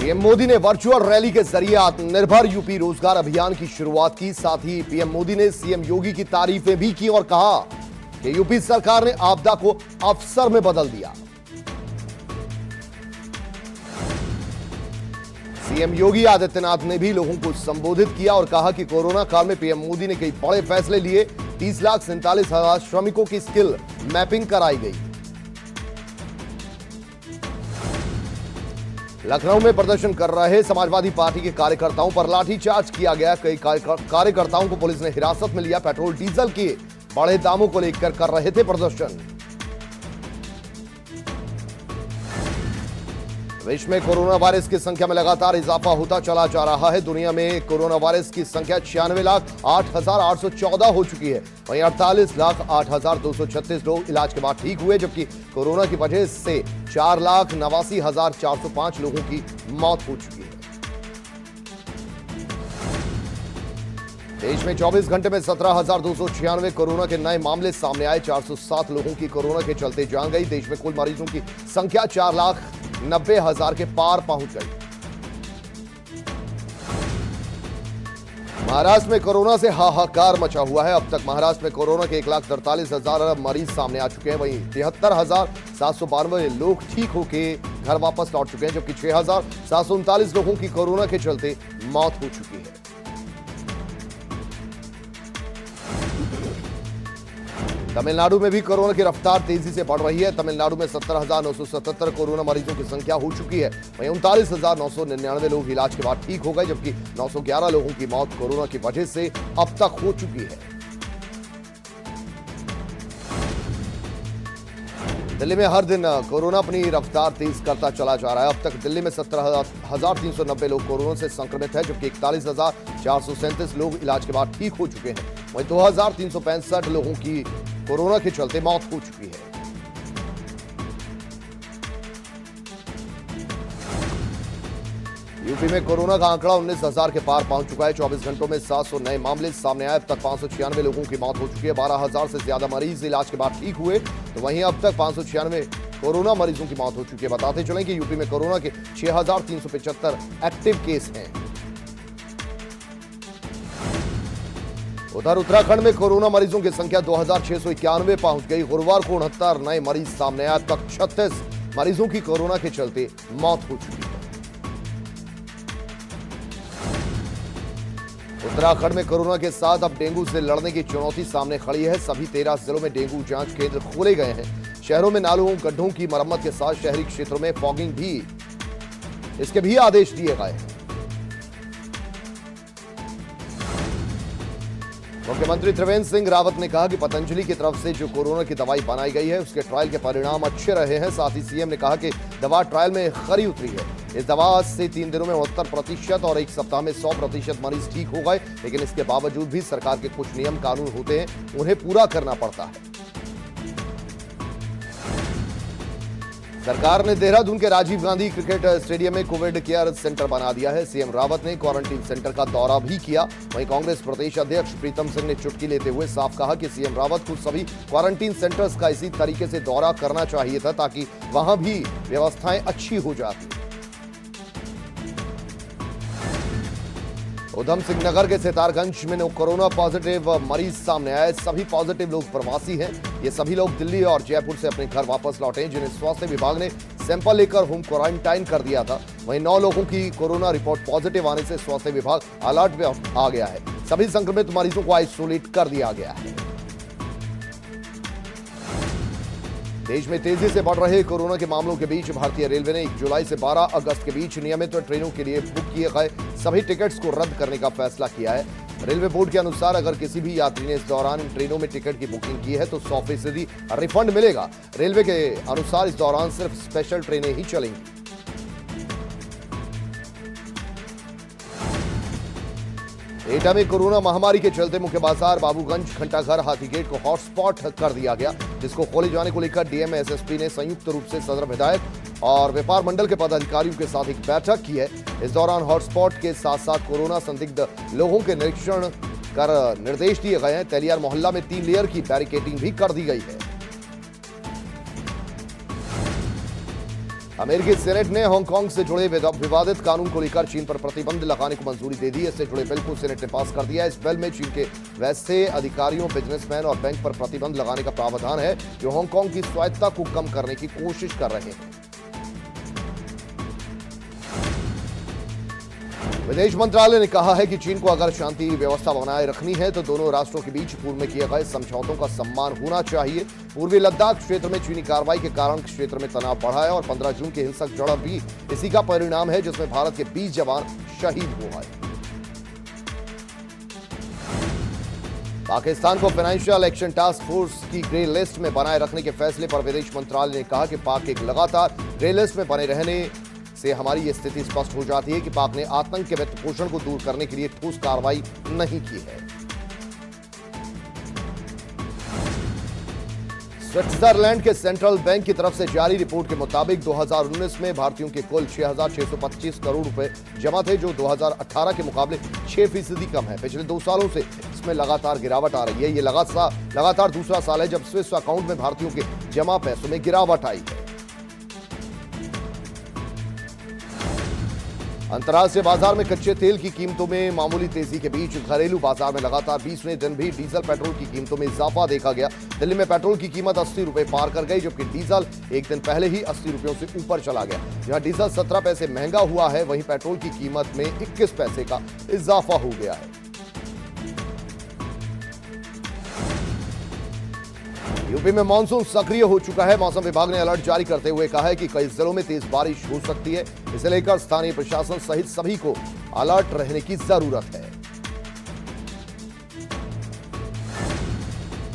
PM Modi ने virtual rally के जरिए आत्मनिर्भर यूपी रोजगार अभियान की शुरुआत की। साथ ही पीएम मोदी ने सीएम योगी की तारीफें भी की और कहा कि यूपी सरकार ने आपदा को अवसर में बदल दिया। सीएम योगी आदित्यनाथ ने भी लोगों को संबोधित किया और कहा कि कोरोना काल में पीएम मोदी ने कई बड़े फैसले लिए। 30,47,000 श्रमिकों की स्किल मैपिंग कराई गई। लखनऊ में प्रदर्शन कर रहे समाजवादी पार्टी के कार्यकर्ताओं पर लाठीचार्ज किया गया। कई कार्यकर्ताओं को पुलिस ने हिरासत में लिया। पेट्रोल डीजल के बढ़े दामों को लेकर कर रहे थे प्रदर्शन। विश्व में कोरोना वायरस की संख्या में लगातार इजाफा होता चला जा रहा है। दुनिया में कोरोना वायरस की संख्या 96,08,814 हो चुकी है। वहीं 48,08,236 लोग इलाज के बाद ठीक हुए, जबकि कोरोना की वजह से 4,89,405 लोगों की मौत हो चुकी है। देश में 24 घंटे में 17,296 कोरोना के नए मामले सामने आए। 407 लोगों की कोरोना के चलते जान गई। देश में कुल मरीजों की संख्या 4,90,000 के पार पहुंच गई। महाराष्ट्र में कोरोना से हाहाकार मचा हुआ है। अब तक महाराष्ट्र में कोरोना के 1,43,000 मरीज सामने आ चुके हैं। वहीं 73,792 लोग ठीक होकर घर वापस लौट चुके हैं, जबकि 6,739 लोगों की कोरोना के चलते मौत हो चुकी है। तमिलनाडु में भी कोरोना की रफ्तार तेजी से बढ़ रही है। तमिलनाडु में 17,977 कोरोना मरीजों की संख्या हो चुकी है। वहीं 39,999 लोग इलाज के बाद ठीक हो गए, जबकि 911 लोगों की मौत कोरोना की वजह से अब तक हो चुकी है। दिल्ली में हर दिन कोरोना अपनी रफ्तार तेज करता चला जा रहा है। अब तक दिल्ली में 17,390 लोग कोरोना से संक्रमित हैं, जबकि 41,437 लोग इलाज के बाद ठीक हो चुके हैं। वहीं 2,365 लोगों की कोरोना के चलते मौत हो चुकी है। यूपी में कोरोना का आंकड़ा 19,000 के पार पहुंच चुका है। 24 घंटों में 700 नए मामले सामने आए। अब तक 596 लोगों की मौत हो चुकी है। 12,000 से ज्यादा मरीज इलाज के बाद ठीक हुए, तो वहीं अब तक 596 कोरोना मरीजों की मौत हो चुकी है। बताते चलें कि यूपी में कोरोना के 6,375 एक्टिव केस हैं। उधर उत्तराखंड में कोरोना मरीजों की संख्या 2,691 पहुंच गई। गुरुवार को 69 नए मरीज सामने आए। अब तक 36 मरीजों की कोरोना के चलते मौत हो चुकी है। उत्तराखंड में कोरोना के साथ अब डेंगू से लड़ने की चुनौती सामने खड़ी है। सभी 13 जिलों में डेंगू जांच केंद्र खोले गए हैं। शहरों में नालों गड्ढों की मरम्मत के साथ शहरी क्षेत्रों में फॉगिंग भी इसके भी आदेश दिए गए हैं। मुख्यमंत्री त्रिवेंद्र सिंह रावत ने कहा कि पतंजलि की तरफ से जो कोरोना की दवाई बनाई गई है, उसके ट्रायल के परिणाम अच्छे रहे हैं। साथ ही सीएम ने कहा कि दवा ट्रायल में खरी उतरी है। इस दवा से 3 दिनों में 69% और 1 सप्ताह में 100% मरीज ठीक हो गए। लेकिन इसके बावजूद भी सरकार के कुछ नियम कानून होते हैं, उन्हें पूरा करना पड़ता है। सरकार ने देहरादून के राजीव गांधी क्रिकेट स्टेडियम में कोविड केयर सेंटर बना दिया है। सीएम रावत ने क्वारंटीन सेंटर का दौरा भी किया। वहीं कांग्रेस प्रदेश अध्यक्ष प्रीतम सिंह ने चुटकी लेते हुए साफ कहा कि सीएम रावत को सभी क्वारंटीन सेंटर्स का इसी तरीके से दौरा करना चाहिए था, ताकि वहां भी व्यवस्थाएं अच्छी हो जाती। उधम सिंह नगर के सितारगंज में कोरोना पॉजिटिव मरीज सामने आए। सभी पॉजिटिव लोग प्रवासी हैं। ये सभी लोग दिल्ली और जयपुर से अपने घर वापस लौटे हैं, जिन्हें स्वास्थ्य विभाग ने सैंपल लेकर होम क्वारंटाइन कर दिया था। वहीं 9 लोगों की कोरोना रिपोर्ट पॉजिटिव आने से स्वास्थ्य विभाग अलर्ट में आ गया है। सभी संक्रमित मरीजों को आइसोलेट कर दिया गया है। देश में तेजी से बढ़ रहे कोरोना के मामलों के बीच भारतीय रेलवे ने 1 जुलाई से 12 अगस्त के बीच नियमित ट्रेनों के लिए बुक किए गए सभी टिकट्स को रद्द करने का फैसला किया है। रेलवे बोर्ड के अनुसार अगर किसी भी यात्री ने इस दौरान इन ट्रेनों में टिकट की बुकिंग की है तो 100% रिफंड मिलेगा। रेलवे के अनुसार इस दौरान सिर्फ स्पेशल ट्रेनें ही चलेंगी। एटा में कोरोना महामारी के चलते मुख्य बाजार बाबूगंज घंटाघर हाथीगेट को हॉटस्पॉट कर दिया गया, जिसको खोले जाने को लेकर डीएम एसएसपी ने संयुक्त रूप से सदर विधायक और व्यापार मंडल के पदाधिकारियों के साथ एक बैठक की है। इस दौरान हॉटस्पॉट के साथ साथ कोरोना संदिग्ध लोगों के निरीक्षण कर निर्देश दिए गए हैं। तेलियार मोहल्ला में 3 लेयर की बैरिकेडिंग भी कर दी गई है। अमेरिकी सेनेट ने हांगकांग से जुड़े विवादित कानून को लेकर चीन पर प्रतिबंध लगाने को मंजूरी दे दी है। इससे जुड़े बिल को सेनेट ने पास कर दिया। इस बिल में चीन के वैसे अधिकारियों, बिजनेसमैन और बैंक पर प्रतिबंध लगाने का प्रावधान है जो हांगकांग की स्वायत्तता को कम करने की कोशिश कर रहे हैं। विदेश मंत्रालय ने कहा है कि चीन को अगर शांति व्यवस्था बनाए रखनी है तो दोनों राष्ट्रों के बीच पूर्व में किए गए समझौतों का सम्मान होना चाहिए। पूर्वी लद्दाख क्षेत्र में चीनी कार्रवाई के कारण क्षेत्र में तनाव बढ़ा है और 15 जून की हिंसक झड़प भी इसी का परिणाम है, जिसमें भारत के 20 जवान शहीद हुए हैं। पाकिस्तान को फाइनेंशियल एक्शन टास्क फोर्स की ग्रे लिस्ट में बनाए रखने के फैसले पर विदेश मंत्रालय ने कहा कि पाक के लगातार ग्रे लिस्ट में बने रहने से हमारी यह स्थिति स्पष्ट हो जाती है कि पाक ने आतंक के वित्त पोषण को दूर करने के लिए ठोस कार्रवाई नहीं की है। स्विट्जरलैंड के सेंट्रल बैंक की तरफ से जारी रिपोर्ट के मुताबिक 2019 में भारतीयों के कुल 6,625 करोड़ रुपए जमा थे, जो 2018 के मुकाबले 6% कम है। पिछले 2 सालों से इसमें लगातार गिरावट आ रही है। ये लगातार दूसरा साल है जब स्विस अकाउंट में भारतीयों के जमा पैसों में गिरावट आई है। अंतर्राष्ट्रीय बाजार में कच्चे तेल की कीमतों में मामूली तेजी के बीच घरेलू बाजार में लगातार 20वें दिन भी डीजल पेट्रोल की कीमतों में इजाफा देखा गया। दिल्ली में पेट्रोल की कीमत 80 रुपए पार कर गई, जबकि डीजल एक दिन पहले ही 80 रुपयों से ऊपर चला गया। जहां डीजल 17 पैसे महंगा हुआ है, वहीं पेट्रोल की कीमत में 21 पैसे का इजाफा हो गया है। यूपी में मानसून सक्रिय हो चुका है। मौसम विभाग ने अलर्ट जारी करते हुए कहा है कि कई जिलों में तेज बारिश हो सकती है। इसे लेकर स्थानीय प्रशासन सहित सभी को अलर्ट रहने की जरूरत है।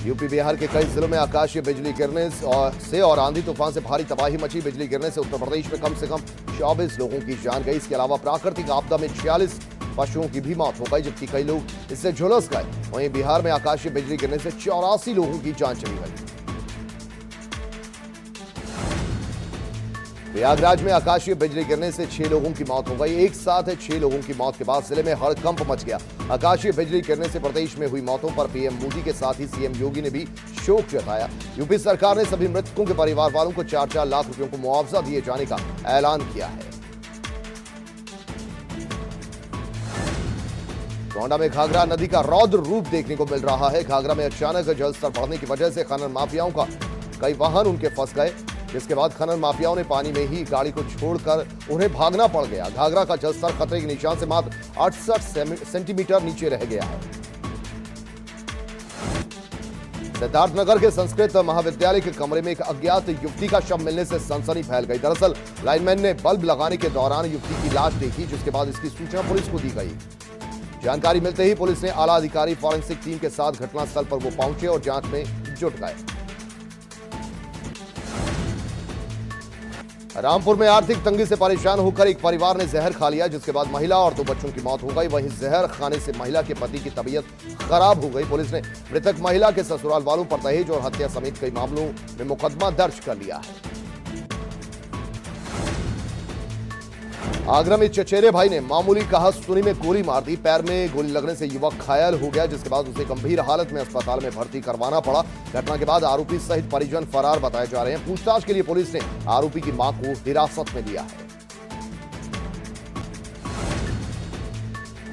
यूपी बिहार के कई जिलों में आकाशीय बिजली गिरने से और आंधी तूफान से भारी तबाही मची। बिजली गिरने से उत्तर प्रदेश में कम से कम 24 लोगों की जान गई। इसके अलावा प्राकृतिक आपदा में 46 पशुओं की भी मौत हो गई, जबकि कई लोग इससे झुलस गए। वहीं बिहार में आकाशीय बिजली गिरने से 84 लोगों की जान चली गई। प्रयागराज में आकाशीय बिजली गिरने से 6 लोगों की मौत हो गई। एक साथ 6 लोगों की मौत के बाद जिले में हड़कंप मच गया। आकाशीय बिजली गिरने से प्रदेश में हुई मौतों पर पीएम मोदी के साथ ही सीएम योगी ने भी शोक जताया। यूपी सरकार ने सभी मृतकों के परिवार वालों को 4-4 लाख रुपयों को मुआवजा दिए जाने का ऐलान किया है। गोंडा में घाघरा नदी का रौद्र रूप देखने को मिल रहा है। घाघरा में अचानक जलस्तर बढ़ने की वजह से खनन माफियाओं का कई वाहन उनके फंस गए, जिसके बाद खनन माफियाओं ने पानी में ही गाड़ी को छोड़कर उन्हें भागना पड़ गया। घाघरा का जलस्तर खतरे के निशान से मात्र 68 सेंटीमीटर नीचे रह गया है। सिद्धार्थनगर के संस्कृत महाविद्यालय के कमरे में एक अज्ञात युवती का शव मिलने से सनसनी फैल गई। दरअसल लाइनमैन ने बल्ब लगाने के दौरान युवती की लाश देखी, जिसके बाद इसकी सूचना पुलिस को दी गई। जानकारी मिलते ही पुलिस ने आला अधिकारी फॉरेंसिक टीम के साथ घटनास्थल पर वो पहुंचे और जांच में जुट गए। रामपुर में आर्थिक तंगी से परेशान होकर एक परिवार ने जहर खा लिया, जिसके बाद महिला और 2 बच्चों की मौत हो गई। वहीं जहर खाने से महिला के पति की तबीयत खराब हो गई। पुलिस ने मृतक महिला के ससुराल वालों पर दहेज और हत्या समेत कई मामलों में मुकदमा दर्ज कर लिया है। आगरा में चचेरे भाई ने मामूली कहा सुनी में गोली मार दी। पैर में गोली लगने से युवक घायल हो गया, जिसके बाद उसे गंभीर हालत में अस्पताल में भर्ती करवाना पड़ा। घटना के बाद आरोपी सहित परिजन फरार बताए जा रहे हैं। पूछताछ के लिए पुलिस ने आरोपी की मां को हिरासत में लिया है।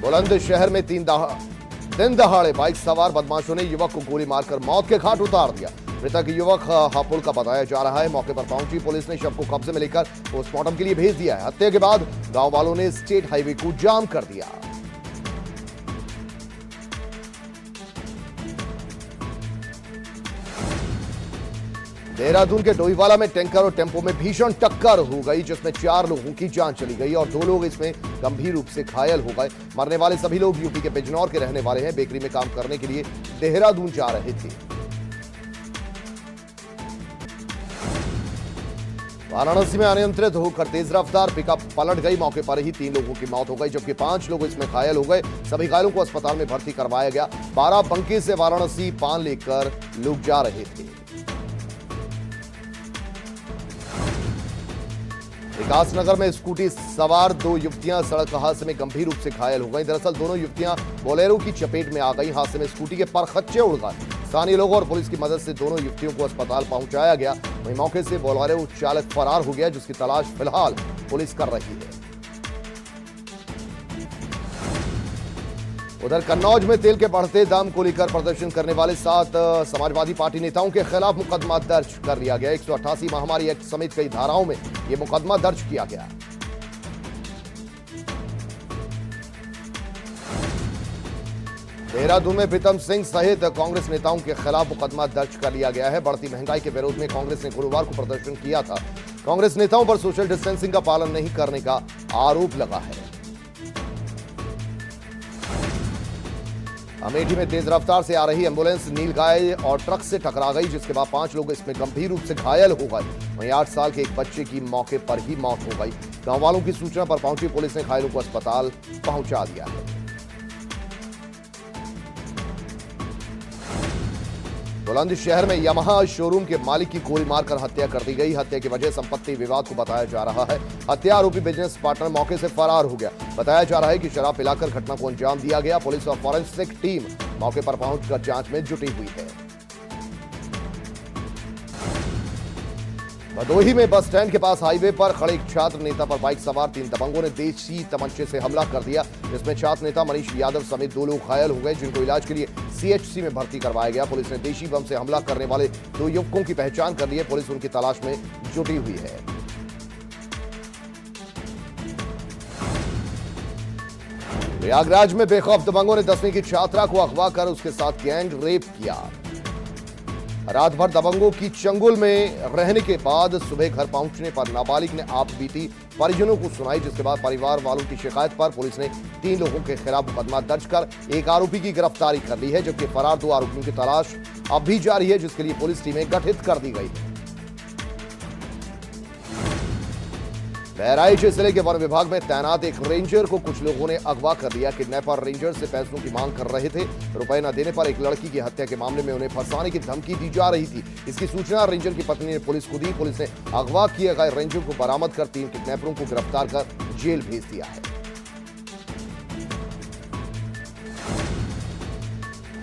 बुलंदशहर में दिन दहाड़े बाइक सवार बदमाशों ने युवक को गोली मारकर मौत के घाट उतार दिया। मृतक युवक हापुड़ का बताया जा रहा है। मौके पर पहुंची पुलिस ने शव को कब्जे में लेकर पोस्टमार्टम के लिए भेज दिया है। हत्या के बाद गांव वालों ने स्टेट हाईवे को जाम कर दिया। देहरादून के डोईवाला में टैंकर और टेंपो में भीषण टक्कर हो गई, जिसमें 4 लोगों की जान चली गई और 2 लोग इसमें गंभीर रूप से घायल हो गए। मरने वाले सभी लोग यूपी के बिजनौर के रहने वाले हैं। बेकरी में काम करने के लिए देहरादून जा रहे थे। वाराणसी में अनियंत्रित होकर तेज रफ्तार पिकअप पलट गई। मौके पर ही 3 लोगों की मौत हो गई, जबकि 5 लोग इसमें घायल हो गए। सभी घायलों को अस्पताल में भर्ती करवाया गया। बाराबंकी से वाराणसी पान लेकर लोग जा रहे थे। विकासनगर में स्कूटी सवार 2 युवतियां सड़क हादसे में गंभीर रूप से घायल हो गई। दरअसल दोनों युवतियां बोलेरो की चपेट में आ गई। हादसे में स्कूटी के परखच्चे उड़ गए। स्थानीय लोगों और पुलिस की मदद से दोनों युवतियों को अस्पताल पहुंचाया गया। वहीं मौके से बोलेरो चालक फरार हो गया, जिसकी तलाश फिलहाल पुलिस कर रही है। उधर कन्नौज में तेल के बढ़ते दाम को लेकर प्रदर्शन करने वाले 7 समाजवादी पार्टी नेताओं के खिलाफ मुकदमा दर्ज कर लिया गया। 188 महामारी एक्ट समेत कई धाराओं में यह मुकदमा दर्ज किया गया। देहरादून में प्रीतम सिंह सहित कांग्रेस नेताओं के खिलाफ मुकदमा दर्ज कर लिया गया है। बढ़ती महंगाई के विरोध में कांग्रेस ने गुरुवार को प्रदर्शन किया था। कांग्रेस नेताओं पर सोशल डिस्टेंसिंग का पालन नहीं करने का आरोप लगा है। अमेठी में तेज रफ्तार से आ रही एम्बुलेंस नीलगाय और ट्रक से टकरा गई, जिसके बाद 5 लोग इसमें गंभीर रूप से घायल हो गए। वहीं 8 साल के एक बच्चे की मौके पर ही मौत हो गई। गांव वालों की सूचना पर पहुंची पुलिस ने घायलों को अस्पताल पहुंचा दिया है। बुलंदशहर में यामाहा शोरूम के मालिक की गोली मारकर हत्या कर दी गई। हत्या की वजह संपत्ति विवाद को बताया जा रहा है। हत्या आरोपी बिजनेस पार्टनर मौके से फरार हो गया। बताया जा रहा है कि शराब पिलाकर घटना को अंजाम दिया गया। पुलिस और फॉरेंसिक टीम मौके पर पहुंचकर जांच में जुटी हुई है। भदोही में बस स्टैंड के पास हाईवे पर खड़े एक छात्र नेता पर बाइक सवार 3 दबंगों ने देशी तमंचे से हमला कर दिया, जिसमें छात्र नेता मनीष यादव समेत 2 लोग घायल हो गए, जिनको इलाज के लिए सीएचसी में भर्ती करवाया गया। पुलिस ने देशी बम से हमला करने वाले 2 युवकों की पहचान कर ली है। पुलिस उनकी तलाश में जुटी हुई है। प्रयागराज में बेखौफ दबंगों ने 10वीं की छात्रा को अगवा कर उसके साथ गैंग रेप किया। रात भर दबंगों की चंगुल में रहने के बाद सुबह घर पहुंचने पर नाबालिग ने आप बीती परिजनों को सुनाई, जिसके बाद परिवार वालों की शिकायत पर पुलिस ने 3 लोगों के खिलाफ मुकदमा दर्ज कर एक आरोपी की गिरफ्तारी कर ली है, जबकि फरार 2 आरोपियों की तलाश अब भी जारी है, जिसके लिए पुलिस टीमें गठित कर दी गई है। बहराइच जिले के वन विभाग में तैनात एक रेंजर को कुछ लोगों ने अगवा कर लिया। किडनैपर रेंजर से पैसों की मांग कर रहे थे। रुपए न देने पर एक लड़की की हत्या के मामले में उन्हें फंसाने की धमकी दी जा रही थी। इसकी सूचना रेंजर की पत्नी ने पुलिस को दी। पुलिस ने अगवा किए गए रेंजर को बरामद कर 3 किडनैपरों को गिरफ्तार कर जेल भेज दिया है।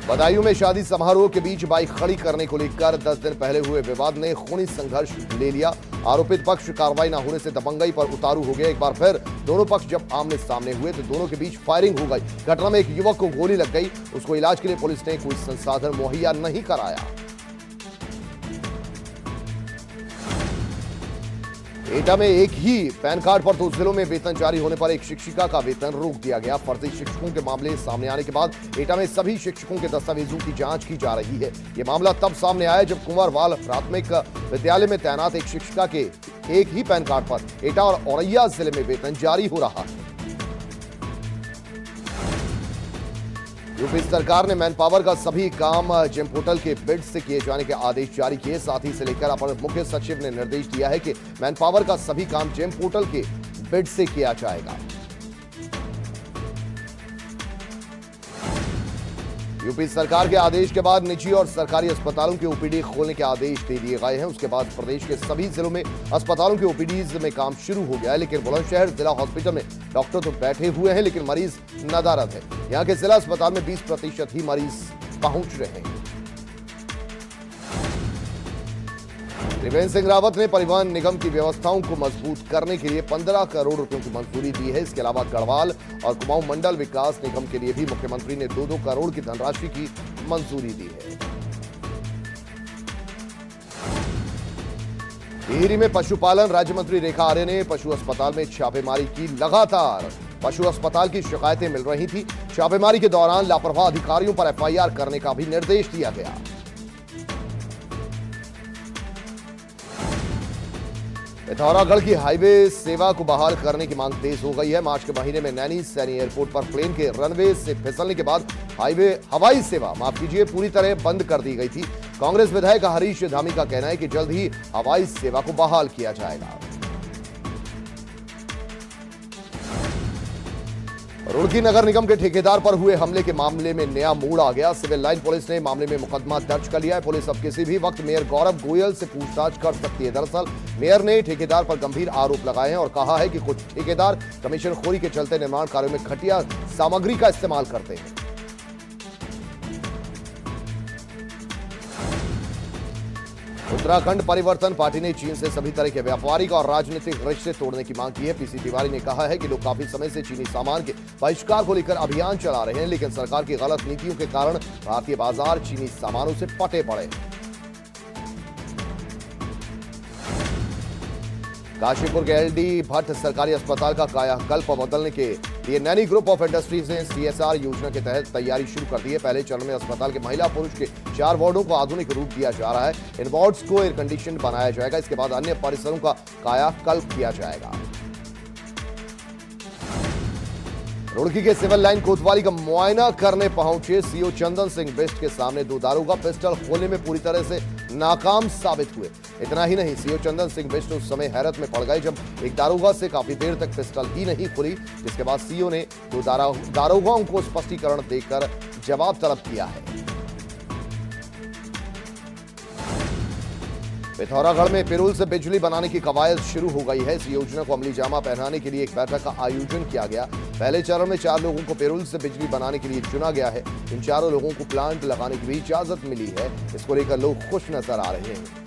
बदायूं में शादी समारोह के बीच बाइक खड़ी करने को लेकर 10 दिन पहले हुए विवाद ने खूनी संघर्ष ले लिया। आरोपित पक्ष कार्रवाई न होने से दबंगई पर उतारू हो गया। एक बार फिर दोनों पक्ष जब आमने सामने हुए तो दोनों के बीच फायरिंग हो गई। घटना में एक युवक को गोली लग गई। उसको इलाज के लिए पुलिस ने कोई संसाधन मुहैया नहीं कराया। एटा में एक ही पैन कार्ड पर 2 जिलों में वेतन जारी होने पर एक शिक्षिका का वेतन रोक दिया गया। फर्जी शिक्षकों के मामले सामने आने के बाद एटा में सभी शिक्षकों के दस्तावेजों की जांच की जा रही है। यह मामला तब सामने आया जब कुंवरवाल प्राथमिक विद्यालय में तैनात एक शिक्षिका के एक ही पैन कार्ड पर एटा और औरैया जिले में वेतन जारी हो रहा है। यूपी सरकार ने मैन पावर का सभी काम जेम पोर्टल के बिड से किए जाने के आदेश जारी किए। साथ ही इसे लेकर अपर मुख्य सचिव ने निर्देश दिया है कि मैन पावर का सभी काम जेम पोर्टल के बिड से किया जाएगा। यूपी सरकार के आदेश के बाद निजी और सरकारी अस्पतालों के ओपीडी खोलने के आदेश दे दिए गए हैं। उसके बाद प्रदेश के सभी जिलों में अस्पतालों के ओपीडीज में काम शुरू हो गया है। लेकिन बुलंदशहर जिला हॉस्पिटल में डॉक्टर तो बैठे हुए हैं, लेकिन मरीज नदारद है। यहाँ के जिला अस्पताल में 20% ही मरीज पहुंच रहे हैं। त्रिवेंद्र सिंह रावत ने परिवहन निगम की व्यवस्थाओं को मजबूत करने के लिए 15 करोड़ रुपयों की मंजूरी दी है। इसके अलावा गढ़वाल और कुमाऊं मंडल विकास निगम के लिए भी मुख्यमंत्री ने 2-2 करोड़ की धनराशि की मंजूरी दी है। टिहरी में पशुपालन राज्य मंत्री रेखा आर्य ने पशु अस्पताल में छापेमारी की। लगातार पशु अस्पताल की शिकायतें मिल रही थी। छापेमारी के दौरान लापरवाह अधिकारियों पर एफआईआर करने का भी निर्देश दिया गया। पिथौरागढ़ की हाईवे सेवा को बहाल करने की मांग तेज हो गई है। मार्च के महीने में नैनी सैनी एयरपोर्ट पर प्लेन के रनवे से फिसलने के बाद हवाई सेवा पूरी तरह बंद कर दी गई थी। कांग्रेस विधायक हरीश धामी का कहना है कि जल्द ही हवाई सेवा को बहाल किया जाएगा। रुड़की नगर निगम के ठेकेदार पर हुए हमले के मामले में नया मोड़ आ गया। सिविल लाइन पुलिस ने मामले में मुकदमा दर्ज कर लिया है। पुलिस अब किसी भी वक्त मेयर गौरव गोयल से पूछताछ कर सकती है। दरअसल मेयर ने ठेकेदार पर गंभीर आरोप लगाए हैं और कहा है कि कुछ ठेकेदार कमीशनखोरी के चलते निर्माण कार्यों में घटिया सामग्री का इस्तेमाल करते हैं। उत्तराखंड परिवर्तन पार्टी ने चीन से सभी तरह के व्यापारिक और राजनीतिक रिश्ते तोड़ने की मांग की है। पीसी तिवारी ने कहा है कि लोग काफी समय से चीनी सामान के बहिष्कार को लेकर अभियान चला रहे हैं, लेकिन सरकार की गलत नीतियों के कारण भारतीय बाजार चीनी सामानों से पटे पड़े हैं। काशीपुर के एलडी भट्ट सरकारी अस्पताल का कायाकल्प बदलने के लिए नैनी ग्रुप ऑफ इंडस्ट्रीज ने सीएसआर योजना के तहत तैयारी शुरू कर दी है। पहले चरण में अस्पताल के महिला पुरुष के 4 वार्डों को आधुनिक रूप दिया जा रहा है। इन वार्ड्स को एयर कंडीशन बनाया जाएगा। इसके बाद अन्य परिसरों का कायाकल्प किया जाएगा। रुड़की के सिविल लाइन कोतवाली का मुआयना करने पहुंचे सीओ चंदन सिंह बिष्ट के सामने 2 दारोगा पिस्टल खोलने में पूरी तरह से नाकाम साबित हुए। इतना ही नहीं, सीओ चंदन सिंह बिष्ट उस समय हैरत में पड़ गए जब एक दारोगा से काफी देर तक पिस्टल ही नहीं खुली, जिसके बाद सीओ ने 2 दारोगाओं को स्पष्टीकरण देकर जवाब तलब किया है। पिथौरागढ़ में पिरूल से बिजली बनाने की कवायद शुरू हो गई है। इस योजना को अमली जामा पहनाने के लिए एक बैठक का आयोजन किया गया। पहले चरण में 4 लोगों को पिरूल से बिजली बनाने के लिए चुना गया है। इन 4 लोगों को प्लांट लगाने की भी इजाजत मिली है। इसको लेकर लोग खुश नजर आ रहे हैं।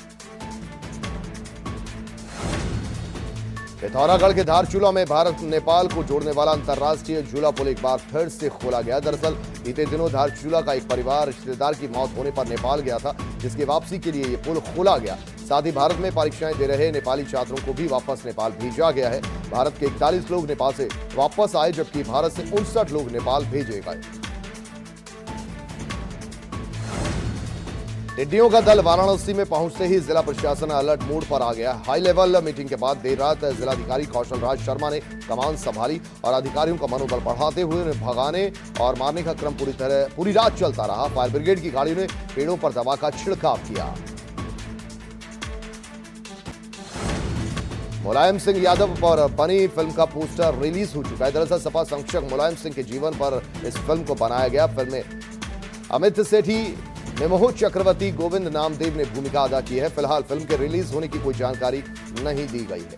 पिथौरागढ़ के धारचूला में भारत नेपाल को जोड़ने वाला अंतर्राष्ट्रीय झूला पुल एक बार फिर से खोला गया। दरअसल बीते दिनों धारचूला का एक परिवार रिश्तेदार की मौत होने पर नेपाल गया था, जिसकी वापसी के लिए ये पुल खोला गया। साथ ही भारत में परीक्षाएं दे रहे नेपाली छात्रों को भी वापस नेपाल भेजा गया है। भारत के 41 लोग नेपाल से वापस आए, जबकि भारत से 59 लोग नेपाल भेजे गए। टिड्डियों का दल वाराणसी में पहुंचते ही जिला प्रशासन अलर्ट मोड पर आ गया। हाई लेवल मीटिंग के बाद देर रात जिलाधिकारी कौशल राज शर्मा ने कमान संभाली और अधिकारियों का मनोबल बढ़ाते हुए उन्हें भगाने और मारने का क्रम पूरी रात चलता रहा। फायर ब्रिगेड की गाड़ियों ने पेड़ों पर दवा का छिड़काव किया। मुलायम सिंह यादव पर बनी फिल्म का पोस्टर रिलीज हो चुका है। दरअसल सपा संरक्षक मुलायम सिंह के जीवन पर इस फिल्म को बनाया गया। फिल्म में अमित सेठी, निमोह चक्रवर्ती, गोविंद नामदेव ने भूमिका अदा की है। फिलहाल फिल्म के रिलीज होने की कोई जानकारी नहीं दी गई है।